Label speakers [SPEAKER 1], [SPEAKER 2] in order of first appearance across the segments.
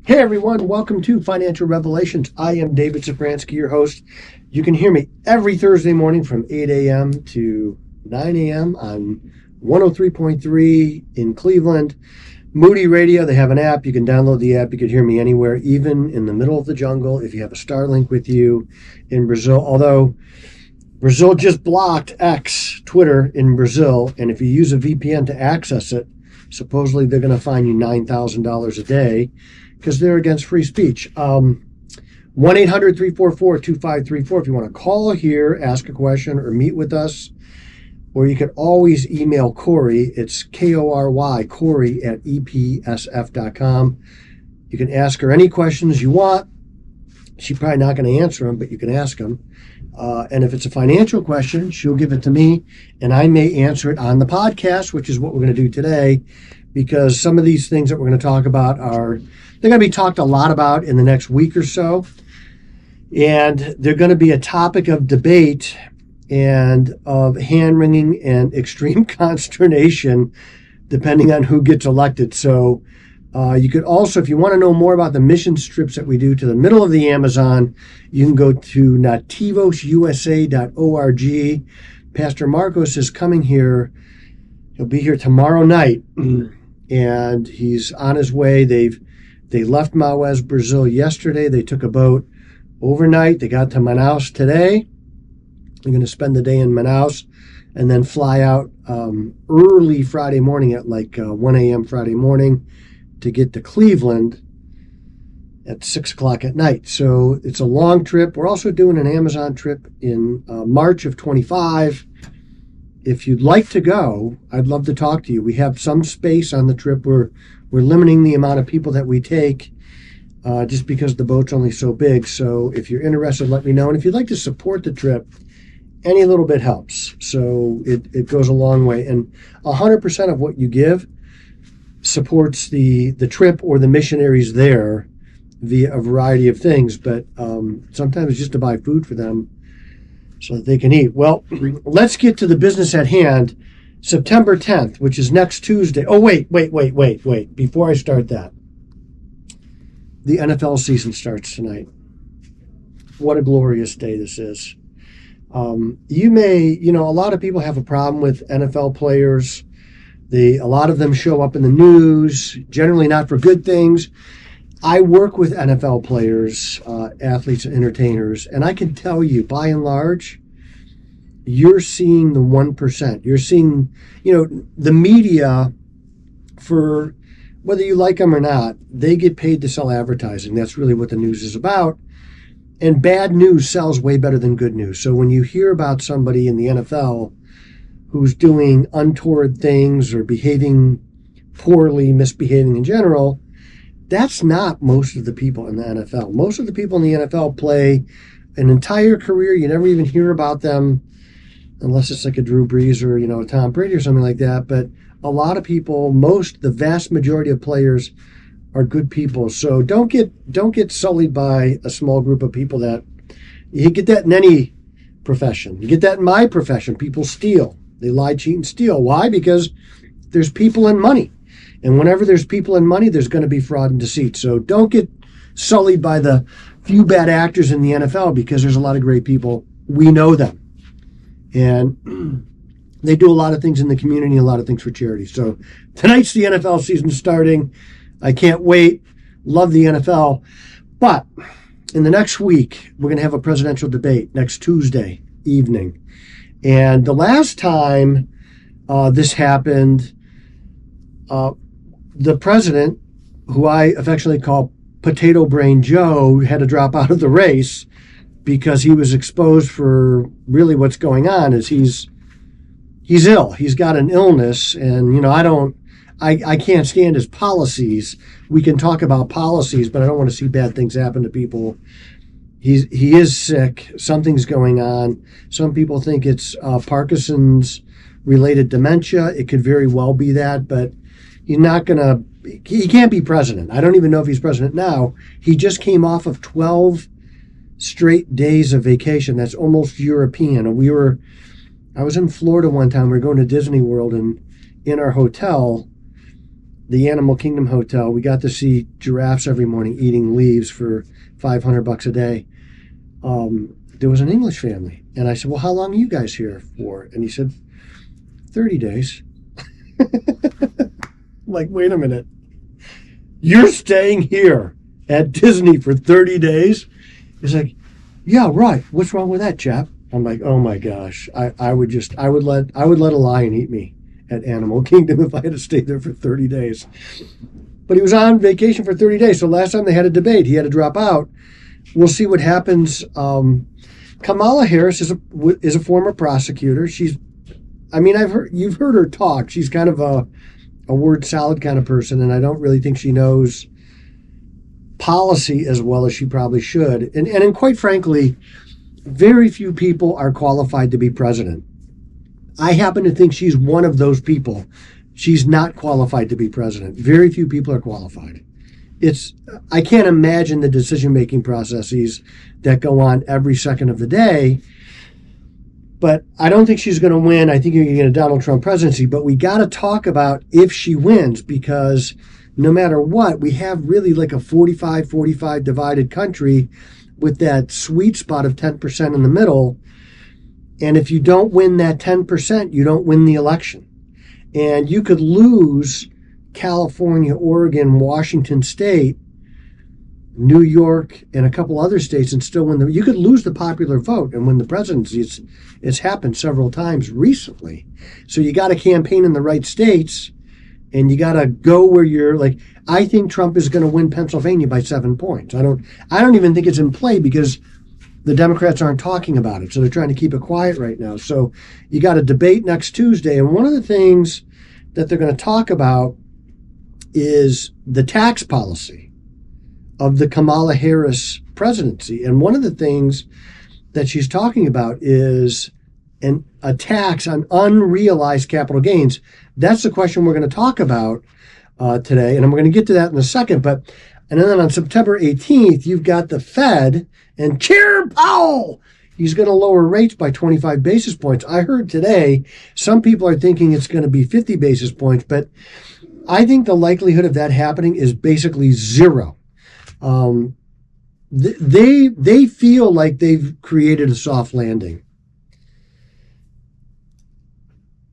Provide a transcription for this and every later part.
[SPEAKER 1] Hey everyone, welcome to Financial Revelations. I am David Szafranski, your host. You can hear me every Thursday morning from 8 a.m. to 9 a.m. on 103.3 in Cleveland. Moody Radio, they have an app. You can download the app. You can hear me anywhere, even in the middle of the jungle if you have a Starlink with you in Brazil. Although Brazil just blocked X, Twitter in Brazil, and if you use a VPN to access it, supposedly they're going to fine you $9,000 a day because they're against free speech. 1-800-344-2534 if you want to call here, ask a question, or meet with us. Or you can always email Corey. It's K-O-R-Y, Corey at EPSF.com. You can ask her any questions you want. She's probably not going to answer them, but you can ask them. And if it's a financial question, she'll give it to me, and I may answer it on the podcast, which is what we're going to do today, because some of these things that we're going to talk about they're going to be talked a lot about in the next week or so. And they're going to be a topic of debate and of hand-wringing and extreme consternation, depending on who gets elected. So you could also, if you want to know more about the mission trips that we do to the middle of the Amazon, you can go to nativosusa.org. Pastor Marcos is coming here. He'll be here tomorrow night, and he's on his way. They left Maués, Brazil yesterday. They took a boat overnight. They got to Manaus today. They're going to spend the day in Manaus and then fly out early Friday morning at like 1 a.m. Friday morning to get to Cleveland at 6 o'clock at night. So it's a long trip. We're also doing an Amazon trip in March of 25. If you'd like to go, I'd love to talk to you. We have some space on the trip. We're limiting the amount of people that we take just because the boat's only so big. So if you're interested, let me know. And if you'd like to support the trip, any little bit helps. So it goes a long way. And 100% of what you give supports the trip or the missionaries there via a variety of things. But sometimes just to buy food for them so that they can eat. Well, let's get to the business at hand. September 10th, which is next Tuesday. Oh, wait. Before I start that, the NFL season starts tonight. What a glorious day this is. A lot of people have a problem with NFL players. A lot of them show up in the news, generally not for good things. I work with NFL players, athletes, and entertainers, and I can tell you, by and large, you're seeing the 1%. You're seeing, the media, for whether you like them or not, they get paid to sell advertising. That's really what the news is about. And bad news sells way better than good news. So when you hear about somebody in the NFL who's doing untoward things or behaving poorly, misbehaving in general, that's not most of the people in the NFL. Most of the people in the NFL play an entire career. You never even hear about them unless it's like a Drew Brees or, a Tom Brady or something like that. But a lot of people, the vast majority of players are good people. So don't get sullied by a small group of people that you get that in any profession. You get that in my profession. People steal. They lie, cheat, and steal. Why? Because there's people and money. And whenever there's people and money, there's going to be fraud and deceit. So don't get sullied by the few bad actors in the NFL because there's a lot of great people. We know them. And they do a lot of things in the community, a lot of things for charity. So tonight's the NFL season starting. I can't wait. Love the NFL. But in the next week, we're going to have a presidential debate next Tuesday evening. And the last time this happened, the president, who I affectionately call Potato Brain Joe, had to drop out of the race because he was exposed for really what's going on is he's ill. He's got an illness, and I can't stand his policies. We can talk about policies, but I don't want to see bad things happen to people. He is sick. Something's going on. Some people think it's Parkinson's related dementia. It could very well be that, but he can't be president. I don't even know if he's president now. He just came off of 12 straight days of vacation. That's almost European. And I was in Florida one time. We were going to Disney World, and in our hotel, the Animal Kingdom Hotel. We got to see giraffes every morning eating leaves for $500 a day. There was an English family. And I said, well, how long are you guys here for? And he said, 30 days. Like, wait a minute. You're staying here at Disney for 30 days? He's like, yeah, right. What's wrong with that, chap? I'm like, oh my gosh. I would let a lion eat me at Animal Kingdom if I had to stay there for 30 days. But he was on vacation for 30 days. So last time they had a debate, he had to drop out. We'll see what happens. Kamala Harris is a former prosecutor. You've heard her talk. She's kind of a word salad kind of person, and I don't really think she knows policy as well as she probably should. And quite frankly, very few people are qualified to be president. I happen to think she's one of those people. She's not qualified to be president. Very few people are qualified. I can't imagine the decision-making processes that go on every second of the day. But I don't think she's going to win. I think you're going to get a Donald Trump presidency. But we got to talk about if she wins, because no matter what, we have really like a 45-45 divided country with that sweet spot of 10% in the middle. And if you don't win that 10%, you don't win the election. And you could lose California, Oregon, Washington State, New York, and a couple other states and still win you could lose the popular vote and win the presidency. It's happened several times recently. So you got to campaign in the right states, and you got to go where you're like, I think Trump is going to win Pennsylvania by 7 points. I don't even think it's in play because the Democrats aren't talking about it. So they're trying to keep it quiet right now. So you got a debate next Tuesday. And one of the things that they're going to talk about is the tax policy of the Kamala Harris presidency. And one of the things that she's talking about is a tax on unrealized capital gains. That's the question we're going to talk about today. And I'm going to get to that in a second. And then on September 18th, you've got the Fed and Chair Powell. He's going to lower rates by 25 basis points. I heard today some people are thinking it's going to be 50 basis points, but I think the likelihood of that happening is basically zero. They feel like they've created a soft landing.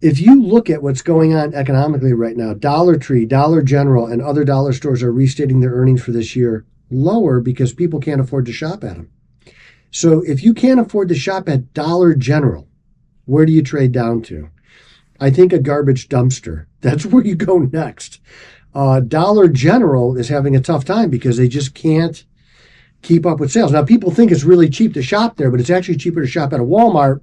[SPEAKER 1] If you look at what's going on economically right now, Dollar Tree, Dollar General, and other dollar stores are restating their earnings for this year lower because people can't afford to shop at them. So if you can't afford to shop at Dollar General, where do you trade down to? I think a garbage dumpster. That's where you go next. Dollar General is having a tough time because they just can't keep up with sales. Now, people think it's really cheap to shop there, but it's actually cheaper to shop at a Walmart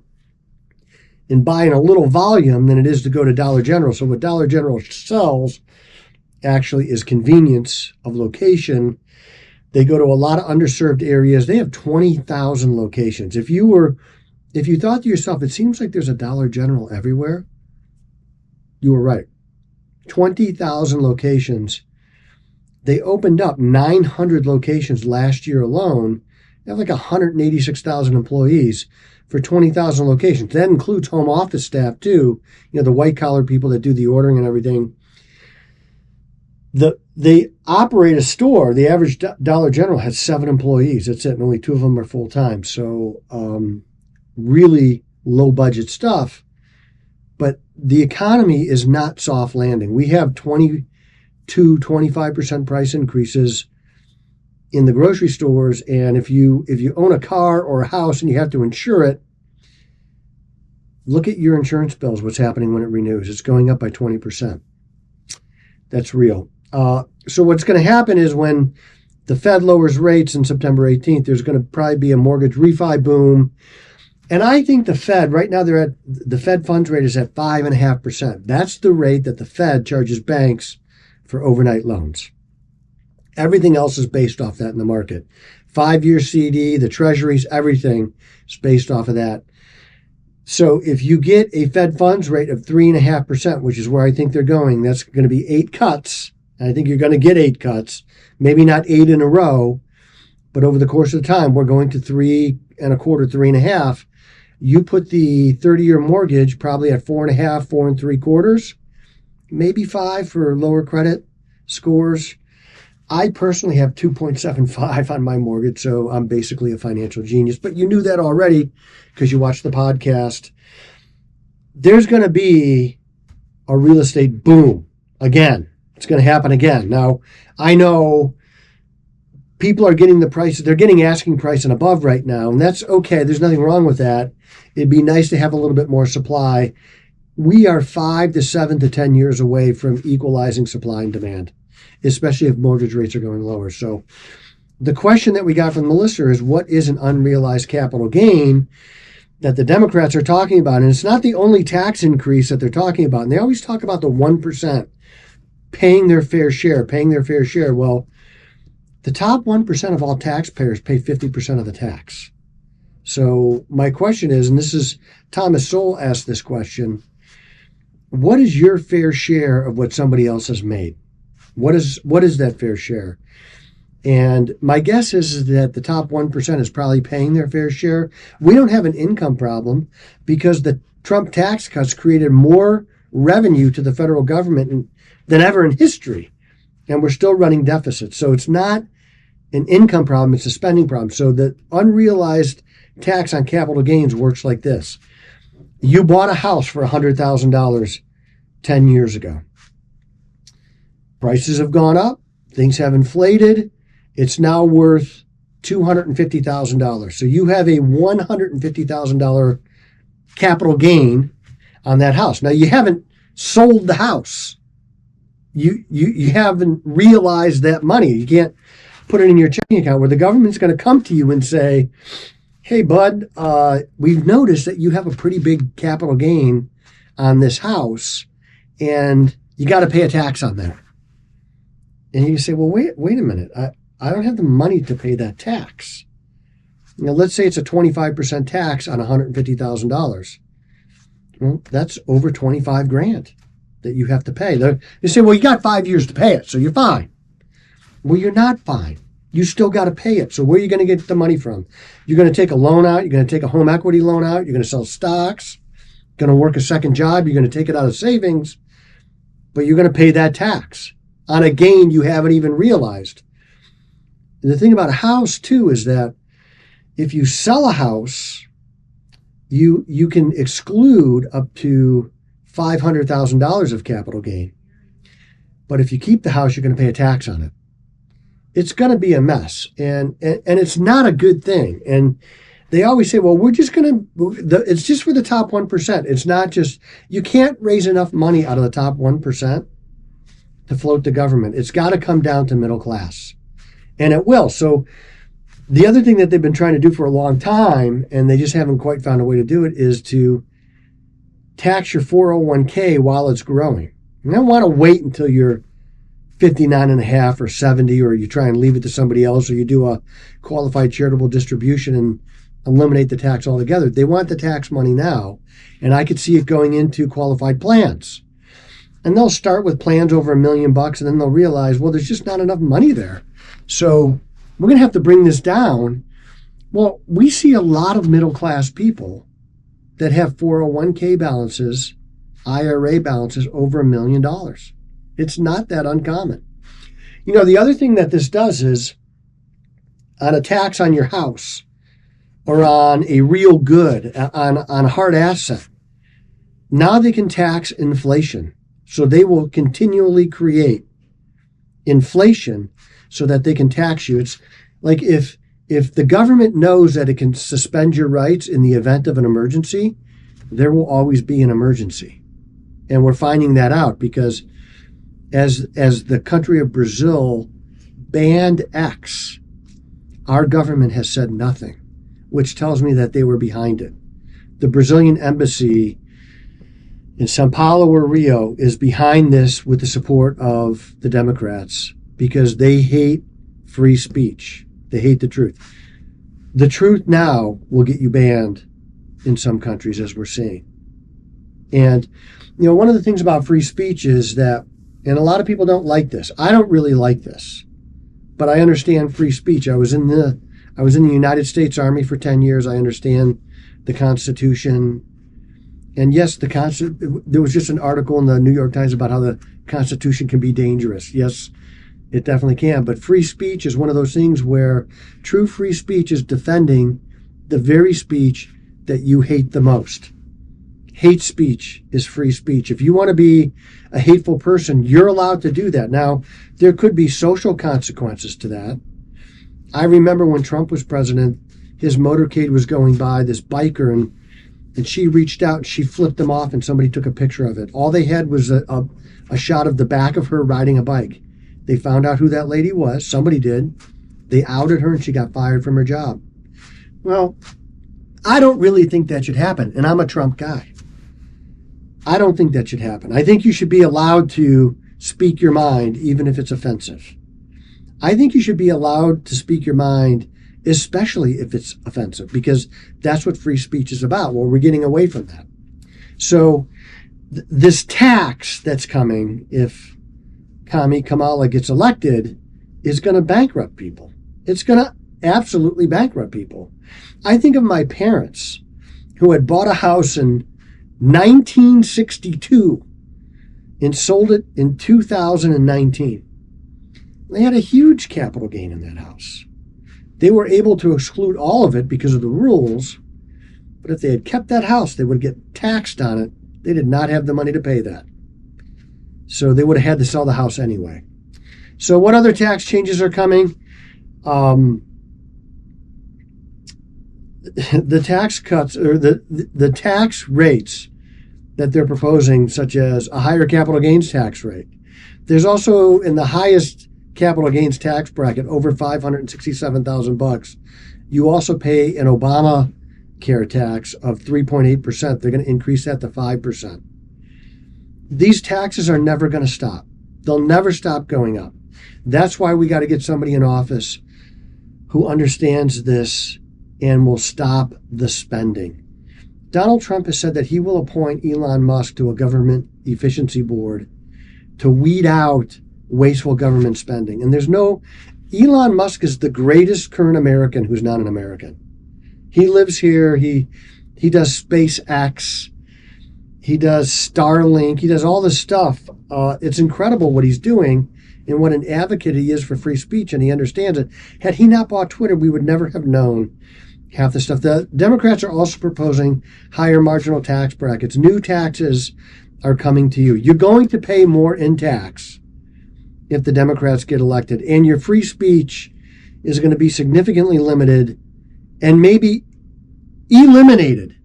[SPEAKER 1] and buy in a little volume than it is to go to Dollar General. So what Dollar General sells actually is convenience of location. They go to a lot of underserved areas. They have 20,000 locations. If you thought to yourself, it seems like there's a Dollar General everywhere, you were right. 20,000 locations. They opened up 900 locations last year alone. They have like 186,000 employees for 20,000 locations. That includes home office staff too. You know, the white collar people that do the ordering and everything. They operate a store. The average Dollar General has 7 employees. That's it. And only 2 of them are full time. So really low budget stuff. But the economy is not soft landing. We have 25% price increases in the grocery stores. And if you own a car or a house and you have to insure it, look at your insurance bills, what's happening when it renews. It's going up by 20%. That's real. So what's going to happen is when the Fed lowers rates on September 18th, there's going to probably be a mortgage refi boom. And I think the Fed, right now the Fed funds rate is at 5.5%. That's the rate that the Fed charges banks for overnight loans. Everything else is based off that in the market. 5-year CD, the treasuries, everything is based off of that. So if you get a Fed funds rate of 3.5%, which is where I think they're going, that's going to be 8 cuts. And I think you're going to get 8 cuts, maybe not 8 in a row, but over the course of the time, we're going to 3.25, 3.5. You put the 30-year mortgage probably at 4.5, 4.75, maybe 5 for lower credit. scores. I personally have 2.75 on my mortgage, so I'm basically a financial genius. But you knew that already because you watched the podcast. There's going to be a real estate boom again. It's going to happen again. Now, I know people are getting the prices. They're getting asking price and above right now, and that's okay. There's nothing wrong with that. It'd be nice to have a little bit more supply. We are 5 to 7 to 10 years away from equalizing supply and demand, especially if mortgage rates are going lower. So the question that we got from the listener is, what is an unrealized capital gain that the Democrats are talking about? And it's not the only tax increase that they're talking about. And they always talk about the 1% paying their fair share. Well, the top 1% of all taxpayers pay 50% of the tax. So my question is, and this is Thomas Sowell asked this question, what is your fair share of what somebody else has made? What is that fair share? And my guess is that the top 1% is probably paying their fair share. We don't have an income problem because the Trump tax cuts created more revenue to the federal government than ever in history. And we're still running deficits. So it's not an income problem, it's a spending problem. So the unrealized tax on capital gains works like this. You bought a house for $100,000 10 years ago. Prices have gone up. Things have inflated. It's now worth $250,000. So you have a $150,000 capital gain on that house. Now, you haven't sold the house. You haven't realized that money. You can't put it in your checking account where the government's going to come to you and say, hey, bud, we've noticed that you have a pretty big capital gain on this house, and you got to pay a tax on that. And you say, well, wait a minute. I don't have the money to pay that tax. Now, let's say it's a 25% tax on $150,000. Well, that's over $25,000 that you have to pay. They say, well, you got 5 years to pay it, so you're fine. Well, you're not fine. You still got to pay it. So where are you going to get the money from? You're going to take a loan out. You're going to take a home equity loan out. You're going to sell stocks. You're going to work a second job. You're going to take it out of savings. But you're going to pay that tax on a gain you haven't even realized. And the thing about a house, too, is that if you sell a house, you can exclude up to $500,000 of capital gain. But if you keep the house, you're going to pay a tax on it. It's going to be a mess, and it's not a good thing. And they always say, well, we're just going to, it's just for the top 1%. It's not just, you can't raise enough money out of the top 1% to float the government. It's got to come down to middle class, and it will. So the other thing that they've been trying to do for a long time, and they just haven't quite found a way to do it, is to tax your 401k while it's growing. You don't want to wait until you're 59 and a half or 70, or you try and leave it to somebody else, or you do a qualified charitable distribution and eliminate the tax altogether. They want the tax money now, and I could see it going into qualified plans. And they'll start with plans over $1 million, and then they'll realize, well, there's just not enough money there. So we're going to have to bring this down. Well, we see a lot of middle-class people that have 401k balances, IRA balances over $1 million. It's not that uncommon. You know, the other thing that this does is, on a tax on your house or on a real good, on a hard asset, now they can tax inflation. So they will continually create inflation so that they can tax you. It's like if the government knows that it can suspend your rights in the event of an emergency, there will always be an emergency. And we're finding that out because as the country of Brazil banned X, our government has said nothing, which tells me that they were behind it. The Brazilian embassy in Sao Paulo or Rio is behind this with the support of the Democrats because they hate free speech. They hate the truth. The truth now will get you banned in some countries, as we're seeing. And, you know, one of the things about free speech is that, and a lot of people don't like this. I don't really like this, but I understand free speech. I was in the United States Army for 10 years. I understand the Constitution. And yes, there was just an article in the New York Times about how the Constitution can be dangerous. Yes, it definitely can. But free speech is one of those things where true free speech is defending the very speech that you hate the most. Hate speech is free speech. If you want to be a hateful person, you're allowed to do that. Now, there could be social consequences to that. I remember when Trump was president, his motorcade was going by, this biker, and she reached out and she flipped them off and somebody took a picture of it. All they had was a shot of the back of her riding a bike. They found out who that lady was. Somebody did. They outed her and she got fired from her job. Well, I don't really think that should happen, and I'm a Trump guy. I don't think that should happen. I think you should be allowed to speak your mind, even if it's offensive. I think you should be allowed to speak your mind, especially if it's offensive, because that's what free speech is about. Well, we're getting away from that. So this tax that's coming, if Kamala gets elected, is going to bankrupt people. It's going to absolutely bankrupt people. I think of my parents who had bought a house in 1962 and sold it in 2019. They had a huge capital gain in that house. They were able to exclude all of it because of the rules, but if they had kept that house, they would get taxed on it. They did not have the money to pay that. So they would have had to sell the house anyway. So what other tax changes are coming? The tax cuts, or the tax rates that they're proposing, such as a higher capital gains tax rate. There's also, in the highest capital gains tax bracket, over $567,000, you also pay an Obamacare tax of 3.8%. They're going to increase that to 5%. These taxes are never going to stop. They'll never stop going up. That's why we got to get somebody in office who understands this and will stop the spending. Donald Trump has said that he will appoint Elon Musk to a government efficiency board to weed out wasteful government spending. And Elon Musk is the greatest current American who's not an American. He lives here. He does SpaceX. He does Starlink. He does all this stuff. It's incredible what he's doing and what an advocate he is for free speech, and he understands it. Had he not bought Twitter, we would never have known half the stuff. The Democrats are also proposing higher marginal tax brackets. New taxes are coming to you. You're going to pay more in tax if the Democrats get elected, and your free speech is going to be significantly limited and maybe eliminated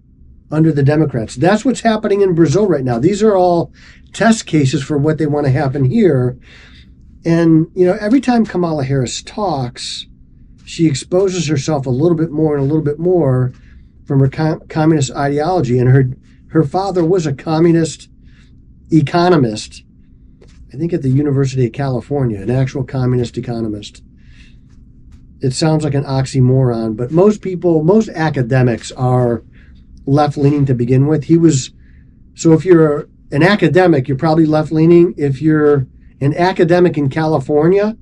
[SPEAKER 1] under the Democrats. That's what's happening in Brazil right now. These are all test cases for what they want to happen here. And, every time Kamala Harris talks, she exposes herself a little bit more and a little bit more from her communist ideology. And her father was a communist economist, I think at the University of California, an actual communist economist. It sounds like an oxymoron, but most academics are left-leaning to begin with. So if you're an academic, you're probably left-leaning. If you're an academic in California,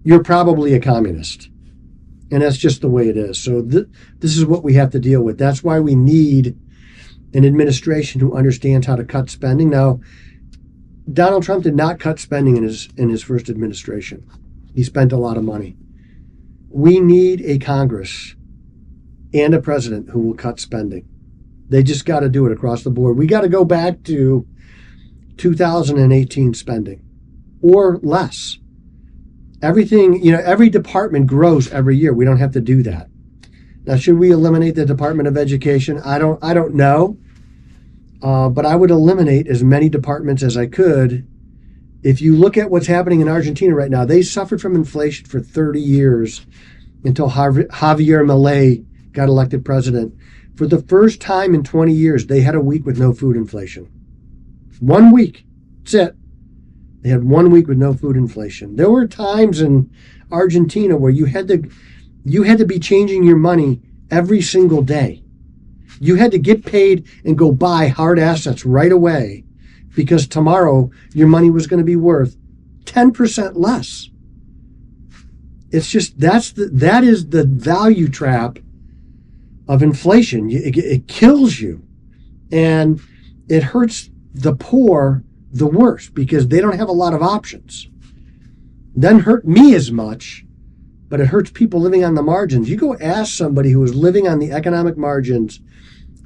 [SPEAKER 1] you're probably a communist. And that's just the way it is. So this is what we have to deal with. That's why we need an administration who understands how to cut spending. Now, Donald Trump did not cut spending in his first administration. He spent a lot of money. We need a Congress and a president who will cut spending. They just got to do it across the board. We got to go back to 2018 spending or less. Everything, every department grows every year. We don't have to do that. Now, should we eliminate the Department of Education? I don't know. But I would eliminate as many departments as I could. If you look at what's happening in Argentina right now, they suffered from inflation for 30 years until Javier Milei got elected president. For the first time in 20 years, they had a week with no food inflation. 1 week. That's it. They had 1 week with no food inflation. There were times in Argentina where you had to be changing your money every single day. You had to get paid and go buy hard assets right away because tomorrow your money was going to be worth 10% less. It's just that is the value trap of inflation. It kills you. And it hurts the poor the worst because they don't have a lot of options. Doesn't hurt me as much, but it hurts people living on the margins. You go ask somebody who was living on the economic margins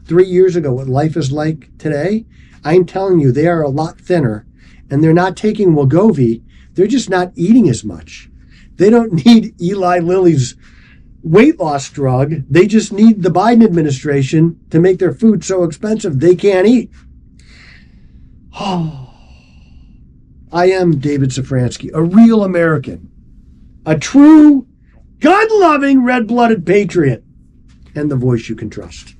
[SPEAKER 1] 3 years ago what life is like today. I'm telling you, they are a lot thinner, and they're not taking Wegovy. They're just not eating as much. They don't need Eli Lilly's weight loss drug. They just need the Biden administration to make their food so expensive they can't eat. I am David Szafranski, a real American, a true, gun-loving, red-blooded patriot, and the voice you can trust.